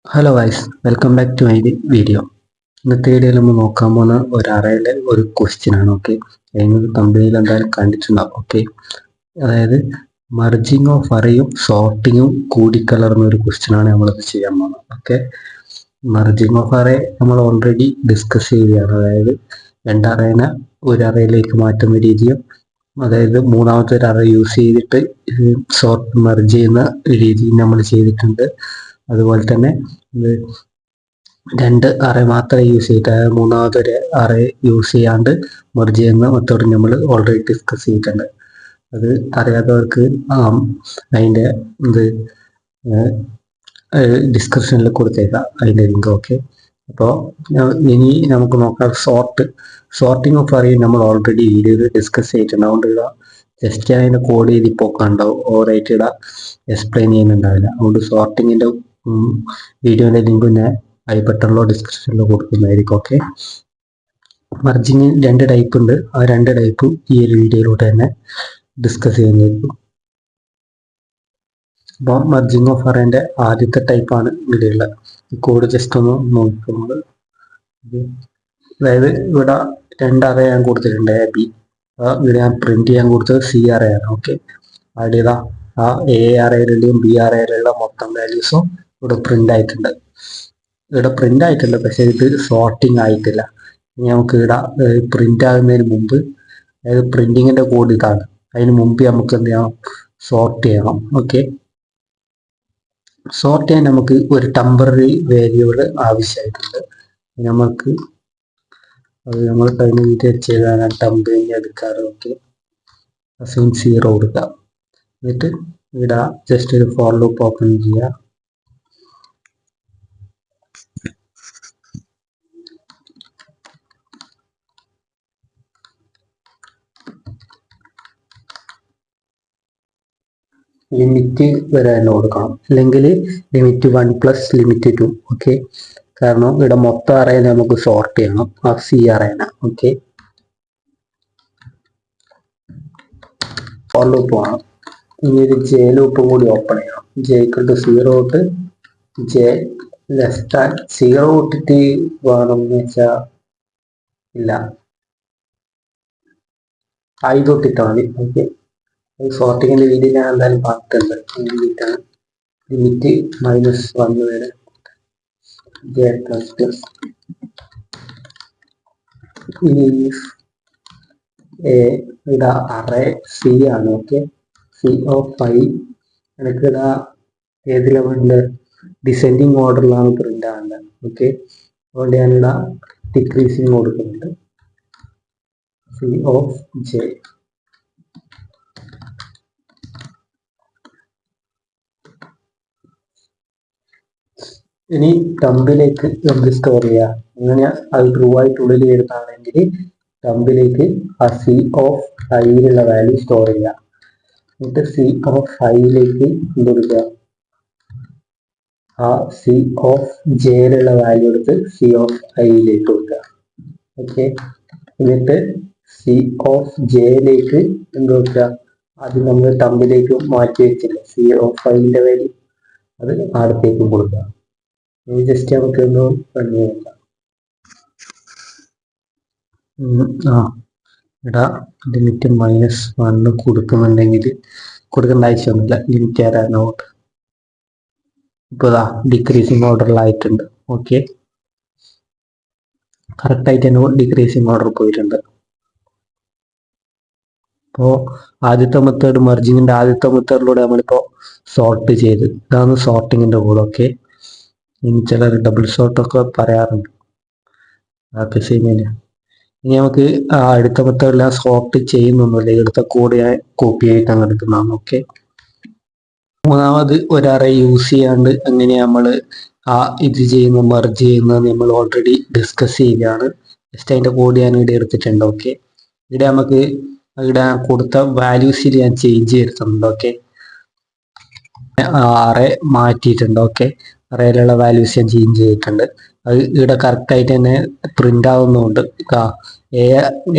Hello guys, welcome back to my video. ഇന്നത്തെ വീഡിയോയിൽ നമ്മൾ നോക്കാൻ പോകുന്ന ഒരു അറയിലെ ഒരു ക്വസ്റ്റ്യൻ ആണ്. ഓക്കെ, അതിനൊരു തമ്പനിയിൽ എന്തായാലും കണ്ടിട്ടുണ്ടാവും. ഓക്കെ, അതായത് മർജിങ് ഓഫ് അറയും സോർട്ടിങ്ങും കൂടിക്കലർന്ന ഒരു ക്വസ്റ്റ്യൻ ആണ് നമ്മളിത് ചെയ്യാൻ പോകുന്നത്. ഓക്കെ, മർജിങ് ഓഫ് അറേ നമ്മൾ ഓൾറെഡി ഡിസ്കസ് ചെയ്യുകയാണ്. അതായത് രണ്ട് അറേനെ ഒരു അറയിലേക്ക് മാറ്റുന്ന രീതിയും, അതായത് മൂന്നാമത്തെ ഒരു അറേ യൂസ് ചെയ്തിട്ട് സോർട്ട് മെർജ് ചെയ്യുന്ന രീതിയും നമ്മൾ ചെയ്തിട്ടുണ്ട്. അതുപോലെ തന്നെ രണ്ട് അറേ മാത്രമേ യൂസ് ചെയ്തിട്ട് മൂന്നാമതൊരു അറേ യൂസ് ചെയ്യാണ്ട് മെർജ് ചെയ്യുന്ന മെത്തേഡ് നമ്മൾ ഓൾറെഡി ഡിസ്കസ് ചെയ്തിട്ടുണ്ട്. അത് അറിയാത്തവർക്ക് അതിൻ്റെ ഇത് ഡിസ്ക്രിപ്ഷനിൽ കൊടുത്തേക്കാം, അതിൻ്റെ ലിങ്ക്. ഓക്കെ, അപ്പോൾ ഇനി നമുക്ക് നോക്കാം സോർട്ടിങ് ഓഫ് അറേ നമ്മൾ ഓൾറെഡി വീഡിയോയിൽ ഡിസ്കസ് ചെയ്തിട്ടുണ്ട്. അതുകൊണ്ട് ജസ്റ്റ് അതിൻ്റെ കോഡ് ചെയ്ത് ഇപ്പോൾ കണ്ടാവും, ഓവറായിട്ട് എക്സ്പ്ലെയിൻ ചെയ്യുന്നുണ്ടാവില്ല. അതുകൊണ്ട് സോർട്ടിങ്ങിൻ്റെ വീഡിയോയുടെ ലിങ്ക് ഞാൻ ഐ ബട്ടണിലോ ഡിസ്ക്രിപ്ഷനിലോ കൊടുക്കുന്നതായിരിക്കും. ഓക്കെ, മർജിങ് രണ്ട് ടൈപ്പ് ഉണ്ട്. ആ രണ്ട് ടൈപ്പ് ഈ ഒരു വീഡിയോയിലൂടെ തന്നെ ഡിസ്കസ് ചെയ്യുന്നതായിരിക്കും. അപ്പോൾ മർജിങ് ഓഫ് അറേൻ്റെ ആദ്യത്തെ ടൈപ്പാണ് ഇവിടെയുള്ളത്. കോഡ് ജസ്റ്റ് ഒന്ന് നോക്കുന്നത്. അതായത് ഇവിടെ രണ്ട് അറേ ഞാൻ കൊടുത്തിട്ടുണ്ട്, എ ബി. ഇവിടെ ഞാൻ പ്രിന്റ് ചെയ്യാൻ കൊടുത്തത് സി അറേ ആണ്. ഓക്കെ, അവിടെ ആ എ അറേയിലുടെയും ബി അറേയിലുള്ള മൊത്തം വാല്യൂസും ഇവിടെ പ്രിന്റ് ആയിട്ടുണ്ട്. പക്ഷെ ഇത് സോർട്ടിങ് ആയിട്ടില്ല. ഇനി നമുക്ക് ഇവിടെ പ്രിന്റ് ആകുന്നതിന് മുമ്പ്, അതായത് പ്രിന്റിങ്ങിന്റെ കോഡ് ഇതാണ്, അതിന് മുമ്പ് നമുക്ക് എന്ത് ചെയ്യണം, സോർട്ട് ചെയ്യണം. ഓക്കെ, സോർട്ട് ചെയ്യാൻ നമുക്ക് ഒരു ടെമ്പററി വേരിയബിൾ ആവശ്യമായിട്ടുണ്ട്. നമുക്ക് അത് നമ്മൾ കഴിഞ്ഞ വീഡിയോ ചെയ്താണ് ടെമ്പറിങ് എടുക്കാറ്. ഓക്കെ, അസൈൻ 0 കൊടുക്കുക. എന്നിട്ട് ഇവിടെ ജസ്റ്റ് ഒരു ഫോർ ലൂപ്പ് ഓപ്പൺ ചെയ്യുക. ലിമിറ്റ് വരെ തന്നെ കൊടുക്കണം, അല്ലെങ്കിൽ ലിമിറ്റ് 1 പ്ലസ് ലിമിറ്റ് 2. ഓക്കെ, കാരണം ഇവിടെ മൊത്തം അറേനെ നമുക്ക് സോർട്ട് ചെയ്യണം, ആ സി അറേന. ഓക്കെ, ഫോർ ലൂപ്പ് വേണം. ഇനി ഒരു ജെ ലൂപ്പും കൂടി ഓപ്പൺ ചെയ്യണം. ജെ ഈക്വൽ ടു 0 തൊട്ട് ജെ ലെസ് ദാൻ 0 തൊട്ടിട്ട് വേണമെന്ന് വെച്ചാൽ ഇല്ല, ഐ തൊട്ടിട്ടാൽ മതി. ഓക്കെ, സോർട്ടിങ്ങിന്റെ വീഡിയോ ഞാൻ എന്തായാലും പറഞ്ഞിട്ടുണ്ട്. വേണ്ടിയിട്ടാണ് ലിമിറ്റ് -1 വരെ ജെ പ്ലസ് പ്ലസ്. ഇനി ഇവിടെ അറേ സി ആണ്. Okay, C of I. എനിക്ക് ഇവിടെ ഏത് ലെവലില് ഡിസെൻഡിങ് ഓർഡറിലാണ് പ്രിന്റ് ആവേണ്ടത്. ഓക്കെ, അതുകൊണ്ട് ഞാനിവിടെ ഡിക്രീസിങ് കൊടുക്കുന്നുണ്ട്. C of J. ഇനി ടംബിലേക്ക് നമുക്ക് സ്റ്റോർ ചെയ്യാം. അങ്ങനെ അത് ട്രൂ ആയിട്ട് ഉള്ളിൽ വരുന്നതാണെങ്കിൽ ടംബിലേക്ക് ആ സി ഓഫ് ഐയിലുള്ള വാല്യൂ സ്റ്റോർ ചെയ്യാം. എന്നിട്ട് സി ഓഫ് ഐയിലേക്ക് കൊടുക്കുക, ആ സി ഓഫ് ജെയിലുള്ള വാല്യൂ എടുത്ത് സി ഓഫ് ഐയിലേക്ക് കൊടുക്കുക. ഓക്കെ, എന്നിട്ട് സി ഓഫ് ജെയിലേക്ക് എന്ത് കൊടുക്കുക, ആദ്യം നമ്മൾ ടംബിലേക്ക് മാറ്റി വെച്ചില്ല സി ഓഫ് ഐന്റെ വാല്യൂ, അത് അടുത്തേക്ക് കൊടുക്കുക. ജസ്റ്റ് നമുക്ക് ഒന്ന് കണ്ടു നോക്കാം. ഇവിടെ ലിമിറ്റ് -1 കൊടുക്കുന്നുണ്ടെങ്കിൽ കൊടുക്കേണ്ട ആവശ്യമൊന്നുമില്ല. ലിമിറ്റ് ആരാനോട്ട് ഇപ്പോൾ ഡിക്രീസിങ് ഓർഡറിലായിട്ടുണ്ട്. ഓക്കെ, കറക്റ്റായിട്ട് തന്നെ ഡിക്രീസിങ് ഓർഡർ പോയിട്ടുണ്ട്. അപ്പോൾ ആദ്യത്തെ മെത്തേഡ്, മെർജിങ്ങിന്റെ ആദ്യത്തെ മെത്തേഡിലൂടെ നമ്മളിപ്പോൾ സോർട്ട് ചെയ്ത്, ഇതാണ് സോർട്ടിങ്ങിന്റെ കോഡ്. ഓക്കെ, ഇനി ചിലർ ഡബിൾ സോർട്ടൊക്കെ പറയാറുണ്ട്, അതൊക്കെ സെയിം തന്നെയാണ്. ഇനി നമുക്ക് അടുത്ത മെത്തേഡിൽ ഞാൻ സോർട്ട് ചെയ്യുന്നൊന്നുമില്ല, എടുത്ത കോഡ് ഞാൻ കോപ്പി ആയിട്ട് അങ്ങ് എടുക്കുന്നതാണ്. ഓക്കെ, മൂന്നാമത് ഒരു അറേ യൂസ് ചെയ്യാണ്ട് എങ്ങനെ നമ്മൾ ഇത് ചെയ്യുന്ന മെർജ് ചെയ്യുന്നത് നമ്മൾ ഓൾറെഡി ഡിസ്കസ് ചെയ്യുകയാണ്. ജസ്റ്റ് അതിൻ്റെ കോഡ് ഞാൻ ഇവിടെ എടുത്തിട്ടുണ്ട്. ഓക്കെ, ഇവിടെ നമുക്ക് ഇവിടെ കൊടുത്ത വാല്യൂസിൽ ഞാൻ ചേഞ്ച് ചെയ്തിട്ടുണ്ട്. ഓക്കെ, അറേ മാറ്റിയിട്ടുണ്ട്. ഓക്കെ, അറേയിലുള്ള വാല്യൂസ് ഞാൻ ചേഞ്ച് ചെയ്തിട്ടുണ്ട്. അത് ഇവിടെ കറക്റ്റായിട്ട് തന്നെ പ്രിന്റ് ആവുന്നുണ്ട്.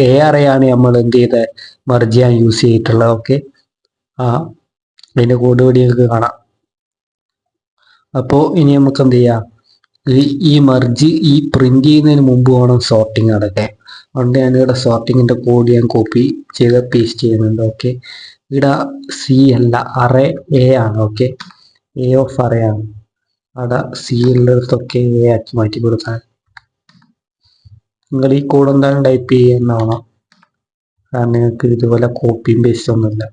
എ അറേയാണ് നമ്മൾ എന്ത് ചെയ്ത് മെർജ് ചെയ്യാൻ യൂസ് ചെയ്തിട്ടുള്ളത്. ഓക്കെ, അതിന്റെ കോഡ് വഴി നിങ്ങൾക്ക് കാണാം. അപ്പോൾ ഇനി നമുക്ക് എന്ത് ചെയ്യാം, ഈ മർജ് ഈ പ്രിന്റ് ചെയ്യുന്നതിന് മുമ്പ് വേണം സോർട്ടിങ് നടക്കാൻ. അതുകൊണ്ട് ഞാനിവിടെ സോർട്ടിങ്ങിന്റെ കോഡ് ഞാൻ കോപ്പി ചെയ്ത് പേസ്റ്റ് ചെയ്യുന്നുണ്ട്. ഓക്കെ, ഇവിടെ സി അല്ല, അറേ എ ആണ്. ഓക്കെ, എ ഓഫ് അറേ ആണ്. അവിടെ സി ഉള്ളിടത്തൊക്കെ എ ആക്കി മാറ്റി കൊടുത്താൽ നിങ്ങൾ ഈ കോഡ് എന്തായാലും ടൈപ്പ് ചെയ്യുന്നതാണ്. കാരണം നിങ്ങൾക്ക് ഇതുപോലെ കോപ്പിയും പേസ്റ്റ് ഒന്നുമില്ല.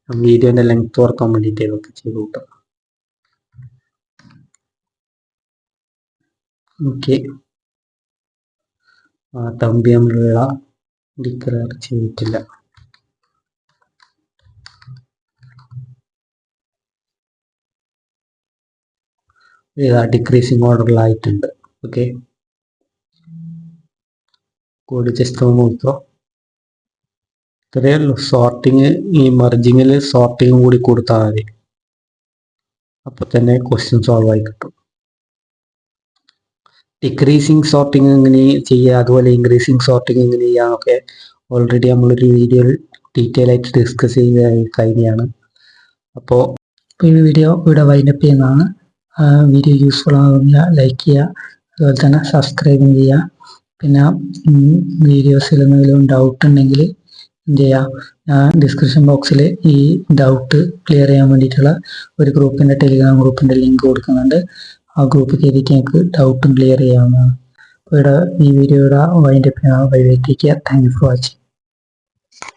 വീഡിയോന്റെ ലെങ്ത് കുറക്കാൻ വേണ്ടിയിട്ട് ഇതൊക്കെ ചെയ്ത് കൂട്ടാം. ഓക്കെ, തമ്പി നമ്മളുള്ള ഡിക്ലെയർ ചെയ്തിട്ടില്ല. ഡിക്രീസിങ് ഓർഡറിലായിട്ടുണ്ട്. ഓക്കെ, കോഡ് ജസ്റ്റ് ഒന്ന് നോക്കുക. ഇത്രയേ ഉള്ളൂ. സോർട്ടിങ് ഈ മർജിങ്ങിൽ സോർട്ടിങ് കൂടി കൊടുത്താൽ മതി. അപ്പൊ തന്നെ ക്വസ്റ്റ്യൻ സോൾവ് ആയി കിട്ടും. ഡിക്രീസിങ് സോർട്ടിങ് എങ്ങനെ ചെയ്യുക, അതുപോലെ ഇൻക്രീസിങ് സോർട്ടിങ് എങ്ങനെ ചെയ്യാന്നൊക്കെ ഓൾറെഡി നമ്മളൊരു വീഡിയോയിൽ ഡീറ്റെയിൽ ആയിട്ട് ഡിസ്കസ് ചെയ്ത് കഴിഞ്ഞാണ്. അപ്പോൾ ഈ വീഡിയോ ഇവിടെ വൈൻഡപ്പ് ചെയ്യുന്നതാണ്. വീഡിയോ യൂസ്ഫുൾ ആകുന്ന ലൈക്ക് ചെയ്യുക, അതുപോലെ തന്നെ സബ്സ്ക്രൈബും ചെയ്യുക. പിന്നെ വീഡിയോസിൽ എന്തെങ്കിലും ഡൗട്ട് ഉണ്ടെങ്കിൽ എന്ത് ചെയ്യുക, ഡിസ്ക്രിപ്ഷൻ ബോക്സിൽ ഈ ഡൗട്ട് ക്ലിയർ ചെയ്യാൻ വേണ്ടിയിട്ടുള്ള ഒരു ഗ്രൂപ്പിൻ്റെ ടെലിഗ്രാം ഗ്രൂപ്പിൻ്റെ ലിങ്ക് കൊടുക്കുന്നുണ്ട്. ആ ഗ്രൂപ്പിൽ കയറിയിട്ട് ഞങ്ങൾക്ക് ഡൗട്ടും ക്ലിയർ ചെയ്യാവുന്നതാണ്. അപ്പോൾ ഇവിടെ ഈ വീഡിയോയുടെ വൈൻഡപ്പ് ചെയ്യാം. Bye bye, take care, thank you for watching.